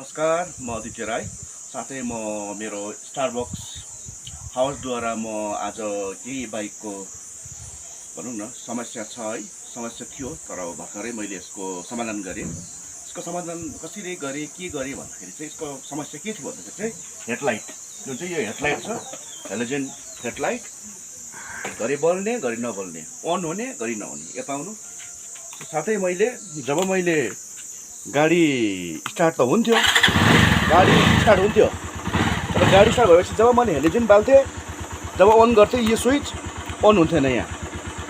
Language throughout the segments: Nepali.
नमस्कार, म आदित्य राई। साथै म मेरो स्टारबक्स हाउसद्वारा म आज केही बाइकको भनौँ न समस्या छ है, समस्या थियो तर भर्खरै मैले यसको समाधान गरेँ। यसको समाधान कसरी गरेँ, के गरेँ भन्दाखेरि चाहिँ यसको समस्या के थियो भन्दाखेरि चाहिँ हेडलाइट, जुन चाहिँ यो हेडलाइट छ, हेलोजेन हेडलाइट घरि बल्ने घरि नबल्ने, अन हुने घरि नहुने, यता आउनु। साथै जब मैले गाडी स्टार्ट त हुन्थ्यो, तर गाडी स्टार्ट भएपछि जब मैले हेलोजेन बाल्थेँ, जब अन गर्थेँ यो स्विच अन हुन्थेन, यहाँ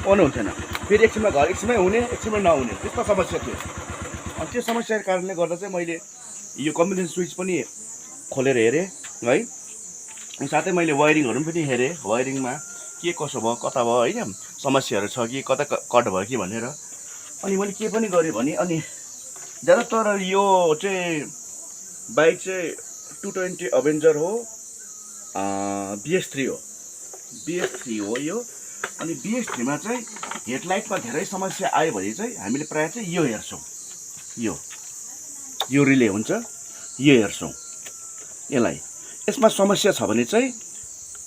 अन हुन्थेन। फेरि एकछिनमा घर एकछिनमै हुने, एकछिनमा नहुने, त्यस्तो समस्या थियो। अनि त्यो समस्याको कारणले गर्दा चाहिँ मैले यो कम्बिनेसन स्विच पनि खोलेर हेरेँ है। अनि साथै मैले वायरिङहरू पनि हेरेँ, वायरिङमा के कसो भयो, कता भयो होइन, समस्याहरू छ कि कता कट भयो कि भनेर। अनि मैले के पनि गरेँ भने, अनि ज़्यादातर यो चाहिँ बाइक चाहिँ 220 अभेन्जर हो, BS3 हो यो। अनि BS3मा चाहिँ हेडलाइटमा धेरै समस्या आयो भने चाहिँ हामीले प्रायः चाहिँ यो हेर्छौँ, यो रिले हुन्छ, यो हेर्छौँ यसलाई। यसमा समस्या छ भने चाहिँ,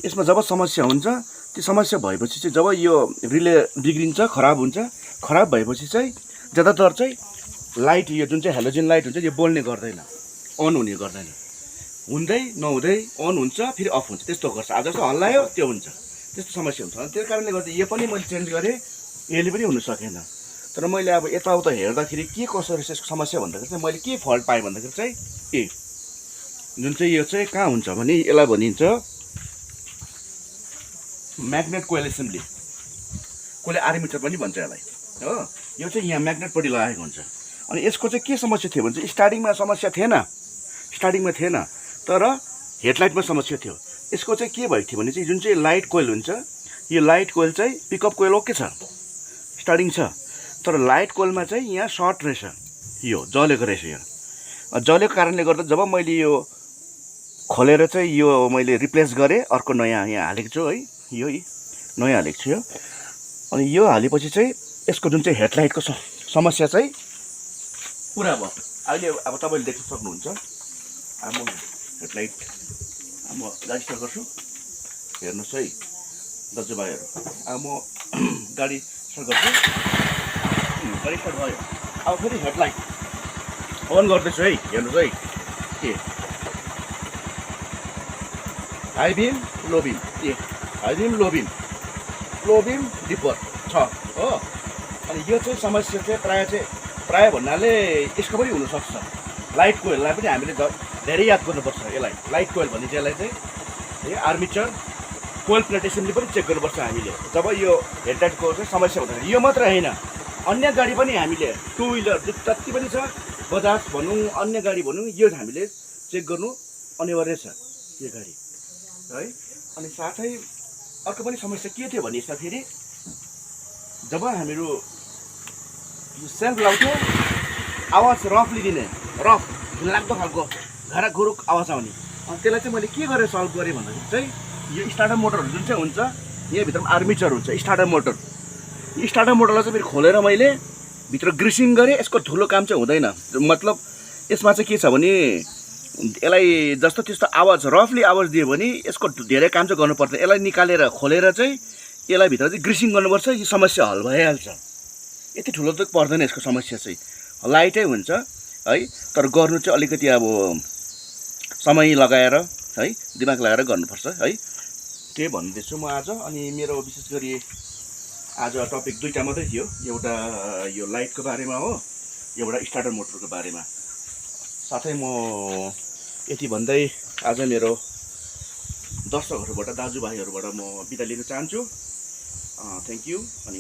यसमा जब समस्या हुन्छ, त्यो समस्या भएपछि चाहिँ जब यो रिले बिग्रिन्छ, खराब हुन्छ, खराब भएपछि चाहिँ ज़्यादातर चाहिँ लाइट, यो जुन चाहिँ हेलोजेन लाइट हुन्छ, यो बल्ने गर्दैन, अन हुने गर्दैन, हुँदै नहुँदै अन हुन्छ फेरि अफ हुन्छ, त्यस्तो गर्छ। आज जस्तो हल्लायो त्यो हुन्छ, त्यस्तो समस्या हुन्छ। अनि त्यो कारणले गर्दा यो पनि मैले चेन्ज गरेँ, यसले पनि हुन सकेन। तर मैले अब यताउता हेर्दाखेरि के कसो रहेछ यसको समस्या भन्दाखेरि चाहिँ मैले के फल्ट पाएँ भन्दाखेरि चाहिँ जुन चाहिँ यो चाहिँ कहाँ हुन्छ भने यसलाई भनिन्छ म्याग्नेट कोइल एसेम्बली, कोइल आर्मेचर पनि भन्छ यसलाई हो। यो चाहिँ यहाँ म्याग्नेटपट्टि लगाएको हुन्छ। अनि यसको चाहिँ के समस्या थियो भने चाहिँ स्टार्टिङमा समस्या थिएन, तर हेडलाइटमा समस्या थियो। यसको चाहिँ के भएको थियो भने चाहिँ जुन चाहिँ लाइट कोइल हुन्छ, यो लाइट कोइल चाहिँ पिकअप कोइल ओके छ, स्टार्टिङ छ, तर लाइट कोइलमा चाहिँ यहाँ सर्ट रहेछ, यो जलेको रहेछ। यो जलेको कारणले गर्दा जब मैले यो खोलेर चाहिँ यो मैले रिप्लेस गरेँ, अर्को नयाँ यहाँ हालेको छु है, यो नयाँ हालेको छु यो। अनि यो हालेपछि चाहिँ यसको जुन चाहिँ हेडलाइटको समस्या चाहिँ पुरा भयो। अहिले अब तपाईँले देख्न सक्नुहुन्छ, अब म हेडलाइट, अब म गाडी स्टार्ट गर्छु, हेर्नुहोस् है दाजुभाइहरू। अब म गाडी स्टार्ट गर्छु, गाडी स्टार्ट भयो। अब फेरि हेडलाइट अन गर्दैछु है, हेर्नुहोस् है, के हाई बिम लो बिम, हाई बिम लो बिम डिपर छ हो। अनि यो चाहिँ समस्या चाहिँ प्राय भन्नाले यसको पनि हुनसक्छ। लाइट कोइललाई पनि हामीले धेरै याद गर्नुपर्छ। यसलाई लाइट कोइल भनिन्छ, यसलाई चाहिँ आर्मेचर कोइल प्लेट एसेम्बली पनि चेक गर्नुपर्छ हामीले जब यो हेडलाइटको चाहिँ समस्या हुँदाखेरि। यो मात्र होइन, अन्य गाडी पनि हामीले टु व्हिलर जति पनि छ, बजाज भनौँ, अन्य गाडी भनौँ, यो हामीले चेक गर्नु अनिवार्य छ यो गाडी है। अनि साथै अर्को पनि समस्या के थियो भने यसमा फेरि जब हामीहरू सेल्फ लाउँथ्यो, आवाज रफली दिने, रफ लाग्दो खालको घराघुरुक आवाज आउने। अनि त्यसलाई चाहिँ मैले के गरेर सल्भ गरेँ भन्दाखेरि चाहिँ यो स्टार्टर मोटरहरू जुन चाहिँ हुन्छ, यहाँभित्रमा आर्मेचर हुन्छ, स्टार्टर मोटर, यो स्टार्टर मोटरलाई चाहिँ फेरि खोलेर मैले भित्र ग्रिसिङ गरेँ। यसको ठुलो काम चाहिँ हुँदैन, मतलब यसमा चाहिँ के छ भने यसलाई जस्तो त्यस्तो आवाज रफली आवाज दियो भने यसको धेरै काम चाहिँ गर्नु पर्दैन। यसलाई निकालेर खोलेर चाहिँ यसलाई भित्र चाहिँ ग्रिसिङ गर्नुपर्छ, यो समस्या हल भइहाल्छ। यति ठुलो त पर्दैन यसको समस्या चाहिँ, लाइटै हुन्छ है। तर गर्नु चाहिँ अलिकति अब समय लगाएर है, दिमाग लगाएर गर्नुपर्छ है, त्यही भन्दैछु म आज। अनि मेरो विशेष गरी आज टपिक दुईवटा मात्रै थियो, एउटा यो लाइटको बारेमा हो, एउटा स्टार्टर मोटरको बारेमा। साथै म यति भन्दै आज मेरो दर्शकहरूबाट, दाजुभाइहरूबाट म बिदा लिन चाहन्छु। Thank you. अनि